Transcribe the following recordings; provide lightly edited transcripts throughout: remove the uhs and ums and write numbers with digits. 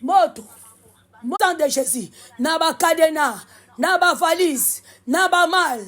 moto. Sang de Jésus. Naba cadena, naba valise, naba mal,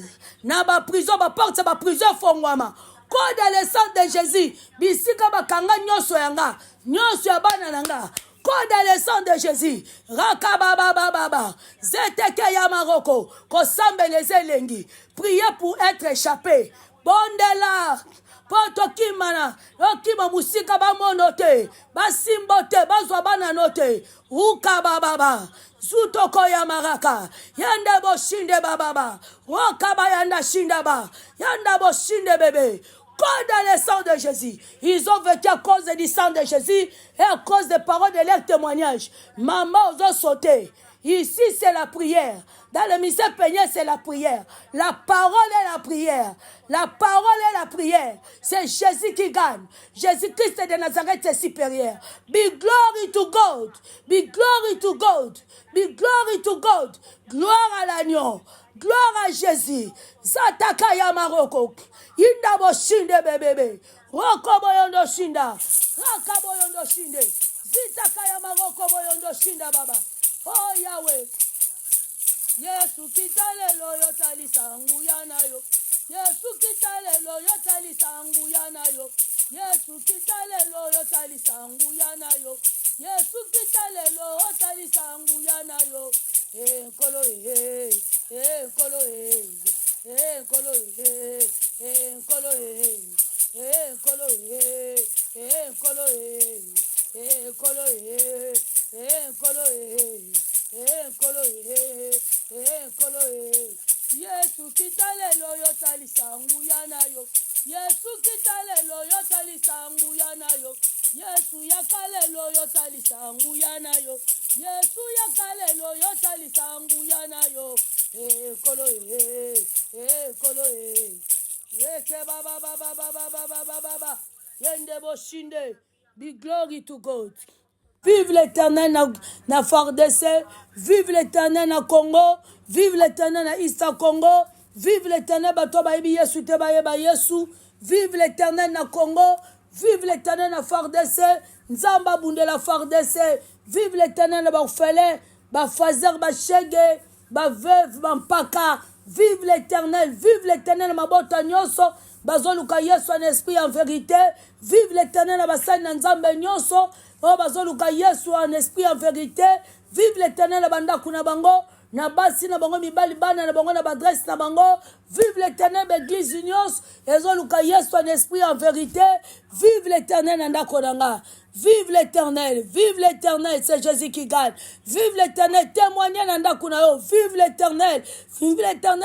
naba prison, ba porte, ba prison fongwama. Quoi dans le sang de Jésus? Bisika bakanga nyoso yanga, nyoso ya bana nanga. Quoi dans le sang de Jésus? Rakababa, zeteke ya maroko, kosambe les elengi. Priez pour être échappé. Bondela. Poto kimana, okima musika ba monote, ba simbote, ba zobana note, uka baba, zutoko ya maraka, yanda bo shinde baba, wakaba yanda shinda ba, yanda bo shinde bébé. Quand dans le sang de Jésus, ils ont vécu à cause du sang de Jésus et à cause des paroles de leur témoignage. Maman, ils ont sauté. Ici, c'est la prière. Dans le mystère peigné, c'est la prière. La parole est la prière. La parole est la prière. C'est Jésus qui gagne. Jésus-Christ de Nazareth est supérieur. Be glory to God. Be glory to God. Be glory to God. Gloire à l'agneau. Gloire à Jésus. Zataka ya maroko. Inda bo shinde bebebe. Roko boyondo shinda. Raka boyondo shinde. Zitaka ya maroko boyondo shinda baba. Oh Yahweh. Yesu kitalelo yotali sangu yanayo. Yesu kitalelo yotali sangu yanayo. Yesu kitalelo yotali sangu yanayo. Yesu kitalelo yotali sangu yanayo. Kolo kolo kolo kolo kolo Yesu kitalelo yotali sangu yanayo. Yesu kitalelo yotali sangu yanayo. Yesu yakalelo yotali sangu yanayo. Yesu yakalelo yotali sangu yanayo. Kolo kolo Yeke baba baba baba baba baba yende boshinde. Be glory to God. Vive l'Éternel na FARDC, vive l'Éternel na Congo, vive l'Éternel na East Congo, vive l'Éternel bato bayebi Yesu te bayeba Yesu, vive l'Éternel na Congo, vive l'Éternel na FARDC, Nzamba bunde la FARDC, vive l'Éternel na orphelin, ba fazer ba shege, ba veuve, ba mpaka, vive l'Éternel na mabota nyonso, bazoluka Yesu en esprit en vérité, vive l'Éternel na basali na Nzambe nyonso. Oh, bazoluka Yesu en esprit en vérité. Vive l'Éternel na bandaku na bango, na basi na bango mibali bana na bango na badresse na bango. Vive l'Éternel l'église union. Ezoluka Yesu en esprit en vérité. Vive l'Éternel na ndako nanga. Vive l'Éternel, c'est Jésus qui gagne. Vive l'Éternel, témoignez na ndako na yo. Vive l'Éternel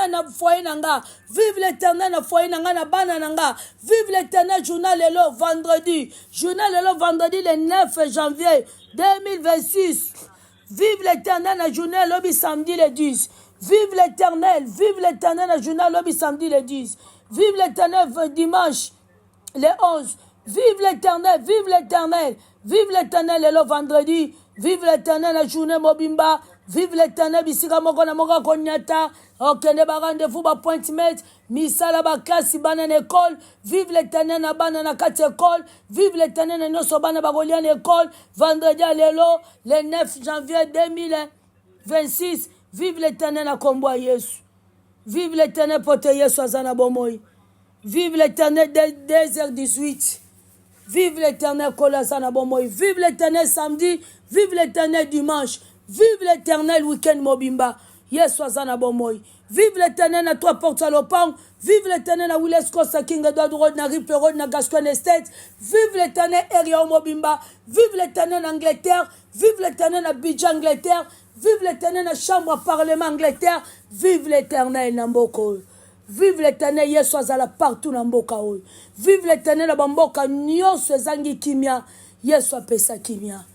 na foyer nanga. Vive l'Éternel na foyer nanga na bana nanga. Vive l'Éternel journal lelo vendredi. Journal lelo vendredi le 9 janvier 2026. Vive l'Éternel na journal lobby samedi le 10. Vive l'Éternel na journal lobby samedi le 10. Vive l'Éternel dimanche le 11. Vive l'Éternel le vendredi. Vive l'Éternel la journée mobimba. Vive l'Éternel bisika moko na moko konyata. Okende ba rendez-vous ba appointment. Misala ba classe bana na école. Vive l'Éternel na bana na kati école. Vive l'Éternel na noso bana ba kolia na école. Vendredi lelo le 9 janvier 2026. Vive l'Éternel na kombo Yesu. Vive l'Éternel pote Yesu azana bomoi. Vive l'Éternel 2h18. Vive l'Éternel Kolasana Bomoy. Vive l'Éternel samedi. Vive l'Éternel dimanche. Vive l'Éternel week-end Mobimba. Yes, Wazana Bomoy. Vive l'Éternel à trois portes à l'Opang. Vive l'Éternel à Willis Costa King Edward Road, na Rip Road, na Gascon Estate. Vive l'Éternel Eria Mobimba. Vive l'Éternel Angleterre. Vive l'Éternel à Bidjan Angleterre. Vive l'Éternel à Chambre à Parlement Angleterre. Vive l'Éternel Namboko. Vive l'Éternel Yesu azala partout na mboka oyo. Vive l'Éternel na bamboka nyonso ezangi kimia. Yesu apesa kimia.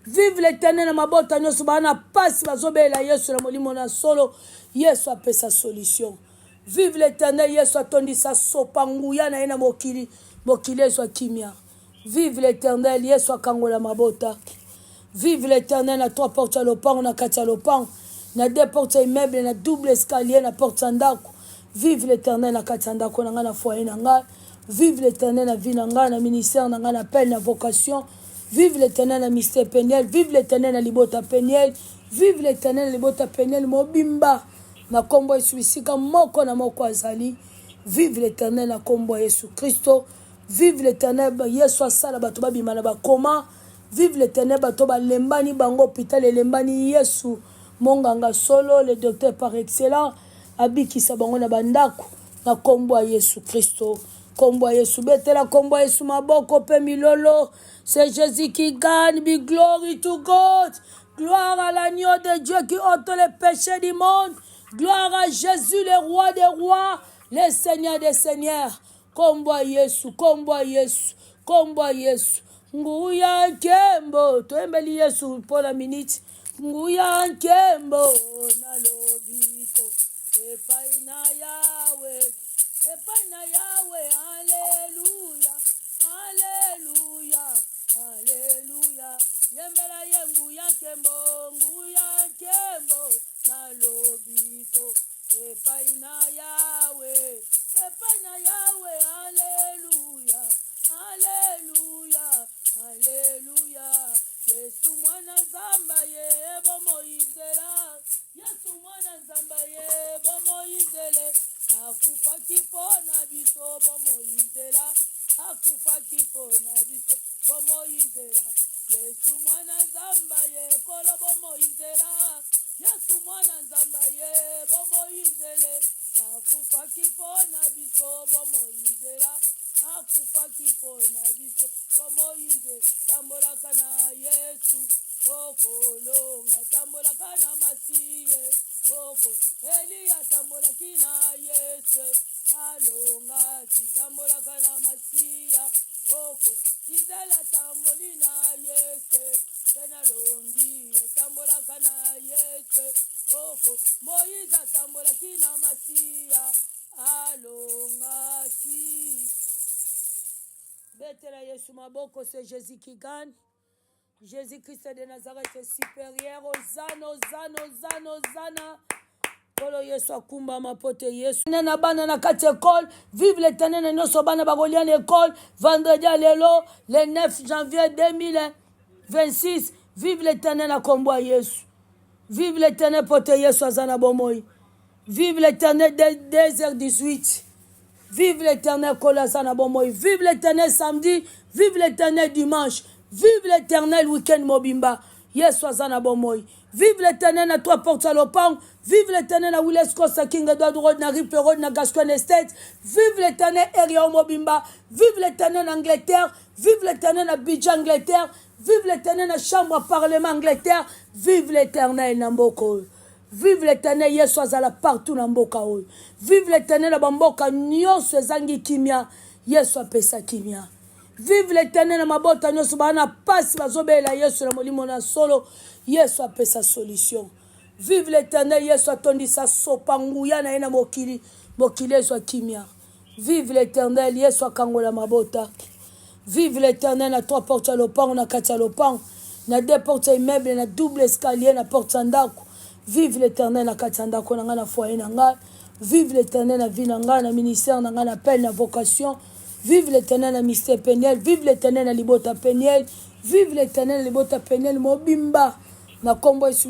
Vive l'Éternel na mabota nyonso bana pasi bazobela Yesu na molimo na solo. Yesu apesa solution. Vive l'Éternel Yesu atondisa sopanguya na ye na mokili. Mokili Yesu kimia. Vive l'Éternel Yesu akangola mabota. Vive l'Éternel na trois portes à l'opang na kati ya lopang. Na deux portes immeuble na double escalier na porte ndako. Vive l'Éternel na katanda konanga na foyer nanga. Vive l'Éternel na vie nanga na ministère nanga na appel na vocation. Vive l'Éternel à Mystère Peniel. Vive l'Éternel à Libota Peniel. Vive l'Éternel à Libota Peniel. Mobimba. Na kombo Yesu bisika moko na moko azali. Vive l'Éternel na kombo Yesu Christo. Vive l'Éternel Yesu asala bato babima na bakoma. Vive l'Éternel bato balembani bango hôpital elembani Yesu. Monganga solo le docteur par excellence. Abikisa bango na bandako na kombo Yesu Christo. Kombo Yesu betela kombo Yesu maboko pe milolo. C'est Jésus qui gagne. Be glory to God. Gloire à l'agneau de Dieu qui ôte les péchés du monde. Gloire à Jésus, le roi des rois, le Seigneur des seigneurs. Kombo Yesu, kombo Yesu, kombo Yesu. Nguya nkembo, toembeli Yesu pour la minute. Nguya nkembo, na lobiko. Epai na Yahweh, epai na Yahweh, Alléluia, Alléluia, Alléluia. Yembela yenguya nkembo, nguya nkembo, na lobiko. Epai na Yahweh, epai na Yahweh, Alléluia, Alléluia, Alléluia. Yesu mwana nzamba ye bomo izela. Yesu mwana nzamba ye bomo izele. Akufa kipona biso bomo izela. Akufa kipona biso bomo izela. Yesu mwana nzamba ye kolo bomo izela. Yesu mwana nzamba ye bomo izele. Akufa kipona biso bomo izela. Akufa kipona biso bomo izela. Tambolaka na Yesu okolonga, tambolaka na Masiye oko Eliya, tambolaki na Yesu alonga, tambolaka na Masiya oko Izela, tamboli na Yesu tena longi, tambolaka na Yesu oko Moïse, tambolaki na Masiya alonga ti. Betela Yesu maboko, c'est Jésus qui gagne. Jésus-Christ de Nazareth est supérieur. Hosanna, Hosanna, Hosanna, Hosanna. Polo Yesu akumba mapote Yesu. Nena bana na kati école. Vive l'Éternel na noso bana bagolian école. Vendredi à l'élo, le 9 janvier 2026. Vive l'Éternel na kombo Yesu. Vive l'Éternel pote Yesu azana bomoi. Vive l'Éternel 2h18. Vive l'Éternel Kolasana Bomoi. Vive l'Éternel samedi. Vive l'Éternel dimanche. Vive l'Éternel week-end Mobimba. Yesu azana Bomoi. Vive l'Éternel à toi porte à l'opang. Vive l'Éternel à Willis Costa King Edward Road, na Rip Road, na Gascon Estate. Vive l'Éternel Eria Mobimba. Vive l'Éternel Angleterre. Vive l'Éternel à Bidjan Angleterre. Vive l'Éternel à Chambre à Parlement Angleterre. Vive l'Éternel Namboko. Vive l'Éternel Yesu azala partout na mboka oyo. Vive l'Éternel na bamboka nyonso ezangi kimia. Yesu apesa kimia. Vive l'Éternel na mabota nyonso bana pasi bazobela Yesu na molimo na solo. Yesu apesa solution. Vive l'Éternel Yesu atondisa sopa nguya na ye na mokili. Mokili Yesu kimia. Vive l'Éternel Yesu akangola mabota. Vive l'Éternel na trois portes à l'opang na kati ya lopang. Na deux portes immeuble na double escalier na porte sandako. Vive l'Éternel na katanda ko na foyer na nga. Vive l'Éternel na vie na nga na ministère na nga na appel na vocation. Vive l'Éternel na Mystère Peniel. Vive l'Éternel na Libota Peniel. Vive l'Éternel na Libota Peniel Mobimba na kombo Yesu.